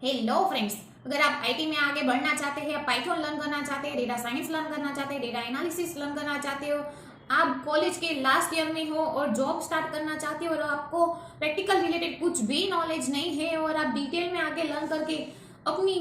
Hello friends, अगर आप IT में आगे बढ़ना चाहते हैं, आप पाइथन लर्न करना चाहते हैं, डेटा साइंस लर्न करना चाहते हैं, डेटा एनालिसिस लर्न करना चाहते हो, आप कॉलेज के लास्ट ईयर में हो और जॉब स्टार्ट करना चाहते हो और आपको प्रैक्टिकल रिलेटेड कुछ भी नॉलेज नहीं है और आप डिटेल में आगे लर्न करके अपनी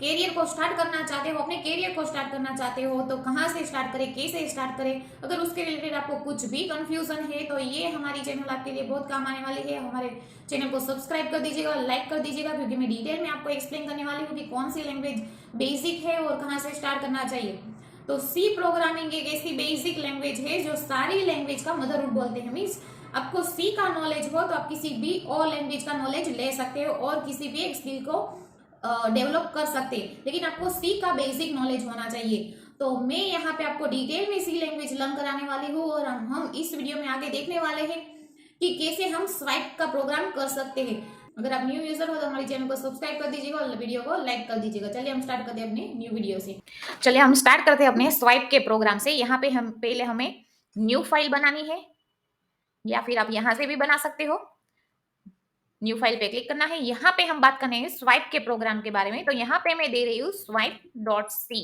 कैरियर को स्टार्ट करना चाहते हो, अपने कैरियर को स्टार्ट करना चाहते हो, तो कहाँ से स्टार्ट करें, कैसे स्टार्ट करें। अगर उसके रिलेटेड आपको कुछ भी कंफ्यूजन है तो ये हमारी चैनल आपके लिए बहुत काम आने वाली है। हमारे चैनल को सब्सक्राइब कर दीजिएगा, लाइक कर दीजिएगा, क्योंकि मैं डिटेल में आपको एक्सप्लेन करने वाली हूँ कि कौन सी लैंग्वेज बेसिक है और कहाँ से स्टार्ट करना चाहिए। तो सी प्रोग्रामिंग एक ऐसी बेसिक लैंग्वेज है जो सारी लैंग्वेज का मदरहुड बोलते हैं। मीन्स आपको सी का नॉलेज हो तो आप किसी भी और लैंग्वेज का नॉलेज ले सकते हो और किसी भी एक स्किल को डेवलप कर सकते हैं, लेकिन आपको सी का बेसिक नॉलेज होना चाहिए। तो मैं यहाँ पे आपको डिटेल में सी लैंग्वेज लर्न कराने वाली हूँ और हम इस वीडियो में आगे देखने वाले हैं कि कैसे हम स्वाइप का प्रोग्राम कर सकते हैं। अगर आप न्यू यूजर हो तो हमारे चैनल को सब्सक्राइब कर दीजिएगा और वीडियो को लाइक कर दीजिएगा। चलिए हम स्टार्ट करते हैं अपने न्यू वीडियो से। चलिए हम स्टार्ट करते हैं अपने स्वाइप के प्रोग्राम से। यहाँ पे हम पहले हमें न्यू फाइल बनानी है, या फिर आप यहाँ से भी बना सकते हो। न्यू फाइल पे क्लिक करना है। यहाँ पे हम बात करने हैं स्वाइप के प्रोग्राम के बारे में। तो यहाँ पे मैं दे रही हूँ swipe.c।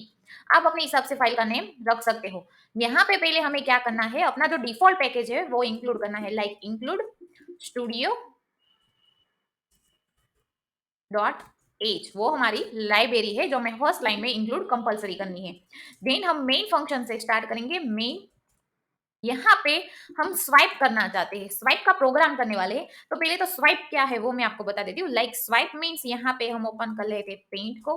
आप अपने हिसाब से फाइल का नेम रख सकते हो। यहाँ पे पहले हमें क्या करना है, अपना जो डिफॉल्ट पैकेज है वो इंक्लूड करना है, like include studio dot H. वो हमारी लाइब्रेरी है जो हमें फर्स्ट लाइन में इंक्लूड कंपलसरी करनी है। देन हम मेन फंक्शन से स्टार्ट करेंगे। मेन यहाँ पे हम स्वाइप करना चाहते हैं, स्वाइप का प्रोग्राम करने वाले हैं। तो पहले तो स्वाइप क्या है वो मैं आपको बता देती हूँ। लाइक स्वाइप मीन्स यहाँ पे हम ओपन कर लेते हैं पेंट को।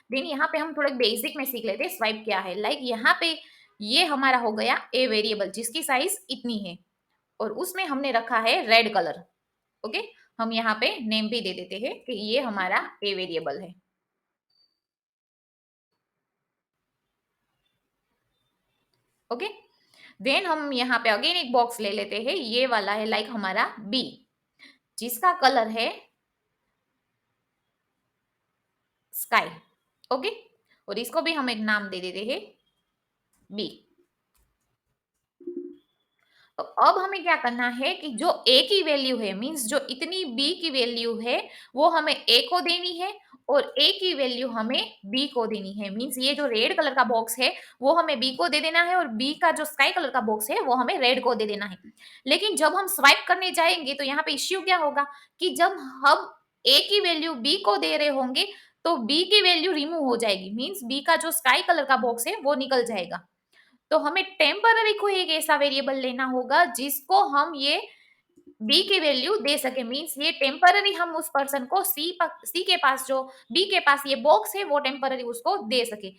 देन यहाँ पे हम थोड़ा बेसिक में सीख लेते हैं स्वाइप क्या है। लाइक यहाँ पे ये हमारा हो गया ए वेरिएबल जिसकी साइज इतनी है और उसमें हमने रखा है रेड कलर। ओके, हम यहाँ पे नेम भी दे देते हैं कि ये हमारा ए वेरिएबल है। ओके, देन हम यहाँ पे अगेन एक बॉक्स ले लेते हैं, ये वाला है लाइक हमारा बी, जिसका कलर है स्काई। ओके, और इसको भी हम एक नाम दे देते हैं बी। तो अब हमें क्या करना है कि जो ए की वैल्यू है, मींस जो इतनी बी की वैल्यू है वो हमें ए को देनी है और ए की वैल्यू हमें बी को देनी है। मींस ये जो रेड कलर का बॉक्स है वो हमें बी को दे देना है और बी का जो स्काई कलर का बॉक्स है वो हमें रेड को दे देना है। लेकिन जब हम स्वाइप करने जाएंगे तो यहाँ पे इश्यू क्या होगा कि जब हम ए की वैल्यू बी को दे रहे होंगे तो बी की वैल्यू रिमूव हो जाएगी। मींस बी का जो स्काई कलर का बॉक्स है वो निकल जाएगा। तो हमें टेम्पररी को एक ऐसा वेरिएबल लेना होगा जिसको हम ये बी की वैल्यू दे सके। मींस ये टेम्पररी हम उस पर्सन को सी के पास, जो बी के पास ये बॉक्स है वो टेम्पररी उसको दे सके।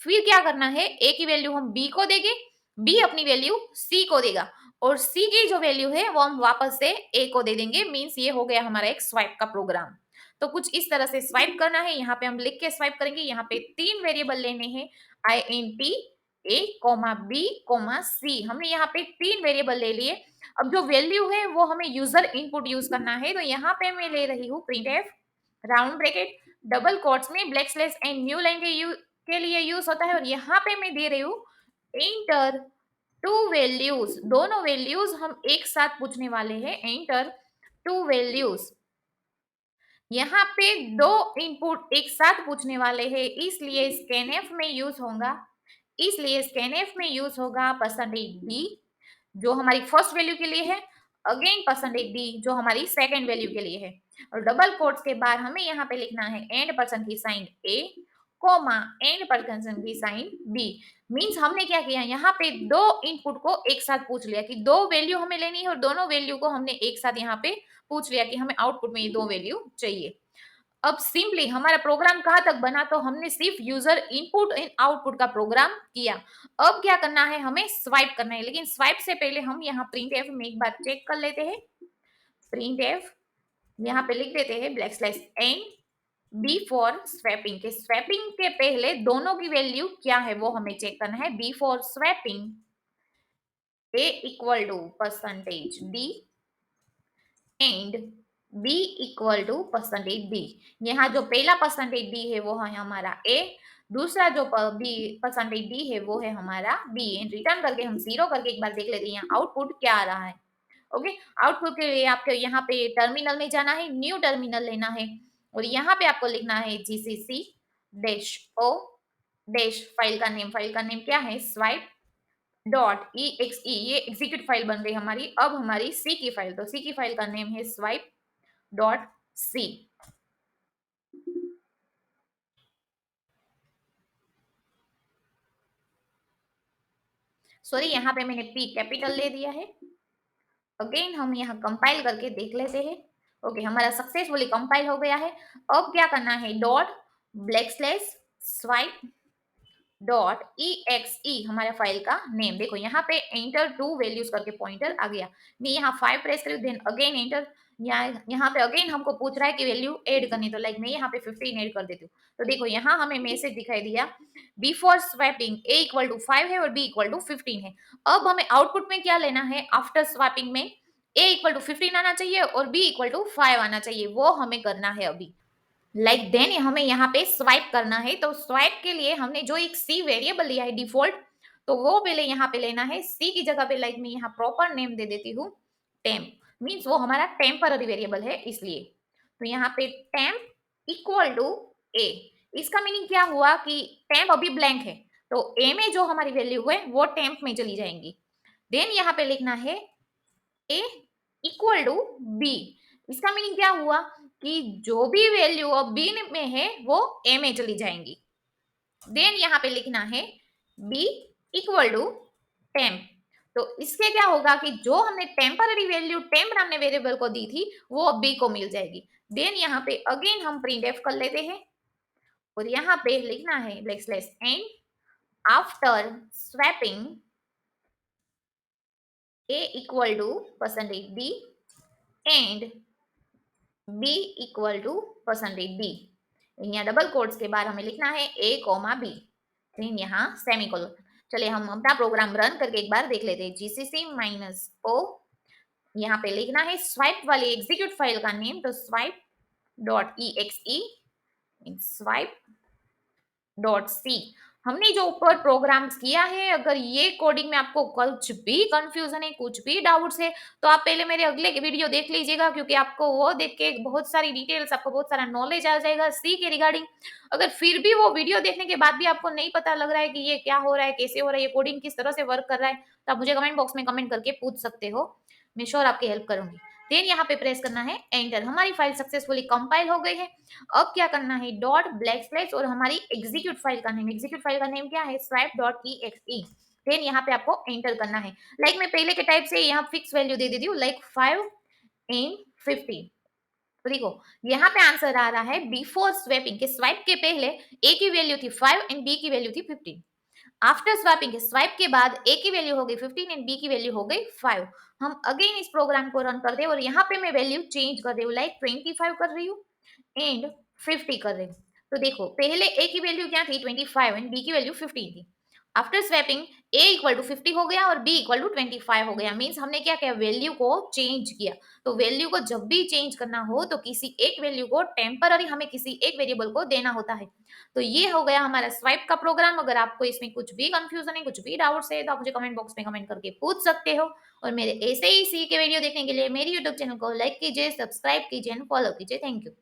फिर क्या करना है, ए की वैल्यू हम बी को देंगे, बी अपनी वैल्यू सी को देगा और सी की जो वैल्यू है वो हम वापस से ए को दे देंगे। मींस ये हो गया हमारा एक स्वाइप का प्रोग्राम। तो कुछ इस तरह से स्वाइप करना है। यहाँ पे हम लिख के स्वाइप करेंगे। यहाँ पे 3 वेरिएबल लेने हैं, INT ए कोमा बी कोमा सी। हमने यहाँ पे 3 वेरिएबल ले लिए। अब जो वैल्यू है वो हमें यूजर इनपुट यूज करना है। तो यहाँ पे मैं ले रही हूँ printf round bracket double quotes में black slash and new line के लिए यूज होता है। और यहाँ पे मैं दे रही हूँ एंटर टू वैल्यूज। दोनों वैल्यूज हम एक साथ पूछने वाले हैं। एंटर टू वैल्यूज, यहाँ पे 2 इनपुट एक साथ पूछने वाले हैं, इसलिए स्कैनएफ में यूज होगा। इसलिए स्कैनएफ में यूज होगा परसेंटेज डी जो हमारी फर्स्ट वैल्यू के लिए है, अगेन परसेंटेज डी जो हमारी सेकंड वैल्यू के लिए है। और डबल कोट्स के बाद हमें यहाँ पे लिखना है एंड परसेंट की sign A comma and percent की साइन बी। मींस हमने क्या किया, यहाँ पे 2 इनपुट को एक साथ पूछ लिया कि 2 वैल्यू हमें लेनी है और दोनों वैल्यू को हमने एक साथ यहाँ पे पूछ लिया कि हमें आउटपुट में ये 2 वैल्यू चाहिए। अब सिंपली हमारा प्रोग्राम कहाँ तक बना, तो हमने सिर्फ यूजर इनपुट एंड आउटपुट का प्रोग्राम किया। अब क्या करना है, हमें स्वाइप करना है। लेकिन स्वाइप से पहले हम यहाँ प्रिंटफ में एक बार चेक कर लेते हैं। प्रिंटफ यहाँ पे लिख देते हैं black slash N before swapping के, स्वैपिंग के पहले दोनों की वैल्यू क्या है वो हमें चेक करना है। Before swapping A equal to percentage D and B equal to percentage D. यहाँ जो पहला परसेंटेज डी है वो है हमारा ए, दूसरा जो बी परसेंटेज डी है वो है हमारा बी। एंड रिटर्न करके हम 0 करके एक बार देख लेते हैं यहाँ आउटपुट क्या आ रहा है। ओके, आउटपुट के लिए आपको यहाँ पे टर्मिनल में जाना है, न्यू टर्मिनल लेना है और यहाँ पे आपको लिखना है GCC dash O dash file का नेम क्या है swipe dot E X E, ये एग्जीक्यूट फाइल बन गई हमारी। अब हमारी सी की फाइल, तो सी की फाइल का नेम है स्वाइप डॉट सी। सॉरी, यहाँ पे मैंने पी कैपिटल ले दिया है। अगेन हम यहाँ कंपाइल करके देख लेते हैं। ओके, हमारा सक्सेसफुली कंपाइल हो गया है। अब क्या करना है, dot black slash swipe dot E X E, हमारे फाइल का नेम। देखो यहाँ पे एंटर टू वैल्यूज करके पॉइंटर आ गया। मैं यहाँ 5 प्रेस करूँ, देन अगेन एंटर। यहाँ पे अगेन हमको पूछ रहा है कि वैल्यू ऐड करनी, तो लाइक मैं यहाँ पे 15 ऐड कर देती हूँ। तो देखो यहाँ हमें मैसेज दिखाई दिया before swapping A equal to 5 है और बी इक्वल टू 15 है। अब हमें आउटपुट में क्या लेना है, आफ्टर स्वैपिंग में ए इक्वल टू 15 आना चाहिए और बी इक्वल टू 5 आना चाहिए, वो हमें करना है अभी। लाइक देन हमें यहाँ पे स्वाइप करना है। तो स्वाइप के लिए हमने जो एक सी वेरिएबल लिया है डिफॉल्ट, तो वो पहले यहाँ पे लेना है। सी की जगह पे लाइक मैं यहाँ प्रॉपर नेम दे देती हूँ टेम्प, मीन्स वो हमारा टेम्पररी वेरिएबल है इसलिए। तो यहाँ पे टेम्प इक्वल टू ए, इसका मीनिंग क्या हुआ कि टेम्प अभी ब्लैंक है, तो ए में जो हमारी वैल्यू है वो टेम्प में चली जाएंगी। देन यहाँ पे लिखना है ए इक्वल टू बी, इसका मीनिंग क्या हुआ कि जो भी वैल्यू अब बी में है वो ए में चली जाएंगी। देन यहाँ पे लिखना है बी इक्वल टू टेम्प, तो इससे क्या होगा कि जो हमने टेम्पररी वैल्यू टेम्प नामने वेरिएबल को दी थी वो अब बी को मिल जाएगी। देन यहाँ पे अगेन हम प्रिंट एफ कर लेते हैं और यहाँ पे लिखना है black slash and after swapping A equal to percentage D and B equal to percentage D. यहाँ डबल कोट्स के बाद हमें लिखना है ए कोमा बी, फिर यहाँ सेमीकोलन। चलिए हम अपना प्रोग्राम रन करके एक बार देख लेते हैं। जीसीसी माइनस ओ, यहाँ पे लिखना है स्वाइप वाली एग्जीक्यूट फाइल का नेम, तो स्वाइप डॉट ई एक्स ई, स्वाइप डॉट सी। हमने जो ऊपर प्रोग्राम्स किया है, अगर ये कोडिंग में आपको कुछ भी कंफ्यूजन है, कुछ भी डाउट्स है, तो आप पहले मेरे अगले वीडियो देख लीजिएगा, क्योंकि आपको वो देख के बहुत सारी डिटेल्स, आपको बहुत सारा नॉलेज आ जाएगा सी के रिगार्डिंग। अगर फिर भी वो वीडियो देखने के बाद भी आपको नहीं पता लग रहा है कि ये क्या हो रहा है, कैसे हो रहा है, ये कोडिंग किस तरह से वर्क कर रहा है, तो आप मुझे कमेंट बॉक्स में कमेंट करके पूछ सकते हो, मैं श्योर आपकी हेल्प करूंगी। देन यहाँ पे प्रेस करना है एंटर, हमारी फाइल सक्सेसफुली कंपाइल हो गई है। अब क्या करना है, डॉट ब्लैक स्लैश और हमारी एग्जीक्यूट फाइल का नेम, एग्जीक्यूट फाइल का नेम क्या है स्वाइप डॉट ई एक्स ई। देन यहाँ पे आपको एंटर करना है। लाइक मैं पहले के टाइप से यहाँ फिक्स वैल्यू दे देती हूँ, लाइक 5 इन 50। तो देखो यहाँ पे आंसर आ रहा है बिफोर स्वैपिंग के, स्वाइप के पहले ए की वैल्यू थी 5 एंड बी की वैल्यू थी 15। आफ्टर स्वैपिंग के, स्वाइप के बाद ए की वैल्यू हो गई 15 एंड बी की वैल्यू हो गई 5। हम अगेन इस प्रोग्राम को रन कर दे और यहाँ पे मैं वैल्यू चेंज कर रही हूँ, लाइक 25 कर रही हूँ एंड 50 कर रहे हैं। तो देखो पहले ए की वैल्यू क्या थी 25 एंड बी की वैल्यू 15 थी। After swapping A equal to 50 हो गया और बी इक्वल टू 25 हो गया, मीन्स हमने क्या किया, वैल्यू को चेंज किया। तो वैल्यू को जब भी चेंज करना हो तो किसी एक वैल्यू को टेम्पररी हमें किसी एक वेरिएबल को देना होता है। तो ये हो गया हमारा स्वाइप का प्रोग्राम। अगर आपको इसमें कुछ भी कंफ्यूजन है, कुछ भी डाउट्स है, तो आप मुझे कमेंट बॉक्स में कमेंट करके पूछ सकते हो। और मेरे ऐसे ही सी के वीडियो देखने के लिए मेरी यूट्यूब चैनल को लाइक कीजिए, सब्सक्राइब कीजिए एंड फॉलो कीजिए। Thank you.